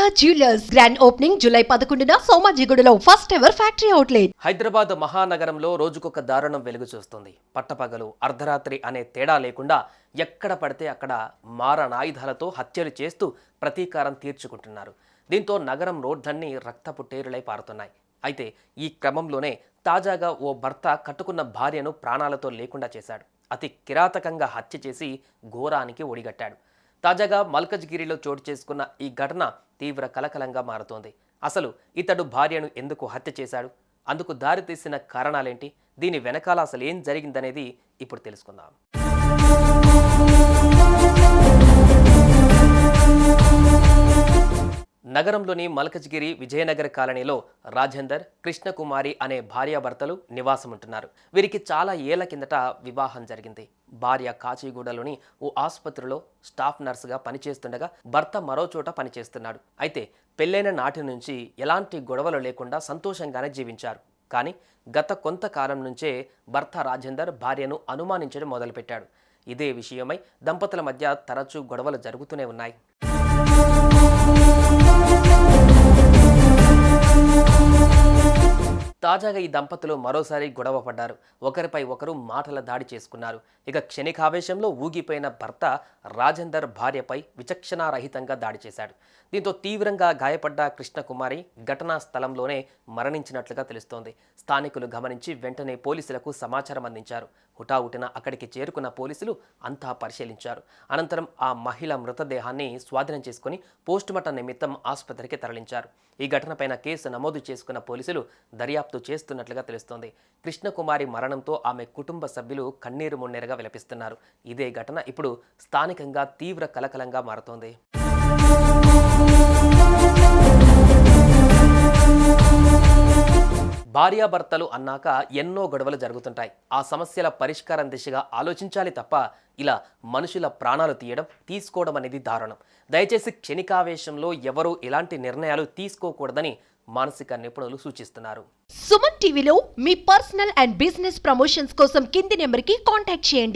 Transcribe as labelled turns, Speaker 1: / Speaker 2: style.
Speaker 1: Golconda jewellers grand opening July 11న సోమాజిగూడలో first ever factory outlet.
Speaker 2: Hyderabad మహానగరంలో రోజుకొక దారుణం వెలుగు చూస్తుంది. పట్టపగలు అర్ధరాత్రి అనే తేడా లేకుండా ఎక్కడ పడితే అక్కడ మారణాయుధాలతో హత్యలు చేస్తూ ప్రతీకారం తీర్చుకుంటున్నారు. దీంతో నగరం రోడ్లన్నీ రక్తపు టేరులై పారుతున్నాయి. అయితే ఈ క్రమంలోనే తాజాగా ఓ భర్త కట్టుకున్న భార్యను ప్రాణాలతో లేకుండా చేశాడు. అతి కిరాతకంగా హత్య చేసి ఘోరానికి ఒడిగట్టాడు. తాజాగా మల్కజ్గిరిలో చోటు చేసుకున్న ఈ ఘటన తీవ్ర కలకలంగా మారుతోంది. అసలు ఇతడు భార్యను ఎందుకు హత్య చేశాడు? అందుకు దారితీసిన కారణాలేంటి? దీని వెనకాల అసలు ఏం జరిగిందనేది ఇప్పుడు తెలుసుకుందాం. నగరంలోని మల్కజ్గిరి విజయనగర కాలనీలో రాజేందర్, కృష్ణకుమారి అనే భార్యాభర్తలు నివాసం ఉంటున్నారు. వీరికి చాలా ఏళ్ల కిందట వివాహం జరిగింది. భార్య కాచిగూడలోని ఓ ఆసుపత్రిలో స్టాఫ్ నర్సుగా పనిచేస్తుండగా భర్త మరో చోట పనిచేస్తున్నాడు. అయితే పెళ్లైన నాటి నుంచి ఎలాంటి గొడవలు లేకుండా సంతోషంగానే జీవించారు. కానీ గత కొంతకాలం నుంచే భర్త రాజేందర్ భార్యను అనుమానించడం మొదలుపెట్టాడు. ఇదే విషయమై దంపతుల మధ్య తరచూ గొడవలు జరుగుతూనే ఉన్నాయి. తాజాగా ఈ దంపతులు మరోసారి గొడవ పడ్డారు. ఒకరిపై ఒకరు మాటల దాడి చేసుకున్నారు. ఇక క్షణికావేశంలో ఊగిపోయిన భర్త రాజేందర్ భార్యపై విచక్షణారహితంగా దాడి చేశాడు. దీంతో తీవ్రంగా గాయపడ్డ కృష్ణకుమారి ఘటనా స్థలంలోనే మరణించినట్లుగా తెలుస్తోంది. స్థానికులు గమనించి వెంటనే పోలీసులకు సమాచారం అందించారు. హుటాహుటిన అక్కడికి చేరుకున్న పోలీసులు అంతా పరిశీలించారు. అనంతరం ఆ మహిళ మృతదేహాన్ని స్వాధీనం చేసుకుని పోస్టుమార్టం నిమిత్తం ఆసుపత్రికి తరలించారు. ఈ ఘటనపైన కేసు నమోదు చేసుకున్న పోలీసులు దర్యాప్తు చేస్తున్నట్లుగా తెలుస్తోంది. కృష్ణకుమారి మరణంతో ఆమె కుటుంబ సభ్యులు కన్నీరు మున్నీరుగా విలపిస్తున్నారు. ఇదే ఘటన ఇప్పుడు స్థానికంగా తీవ్ర కలకలంగా మారుతోంది. భార్యాభర్తలు అన్నాక ఎన్నో గొడవలు జరుగుతుంటాయి. ఆ సమస్యల పరిష్కారం దిశగా ఆలోచించాలి తప్ప ఇలా మనుషుల ప్రాణాలు తీసుకోవడం అనేది దారుణం. దయచేసి క్షణికావేశంలో ఎవరూ ఇలాంటి నిర్ణయాలు తీసుకోకూడదని మానసిక నిపుణులు సూచిస్తున్నారు.
Speaker 1: సుమన్ టీవీలో మీ పర్సనల్ అండ్ బిజినెస్ ప్రమోషన్స్ కోసం కింది నెంబర్కి కాంటాక్ట్ చేయండి.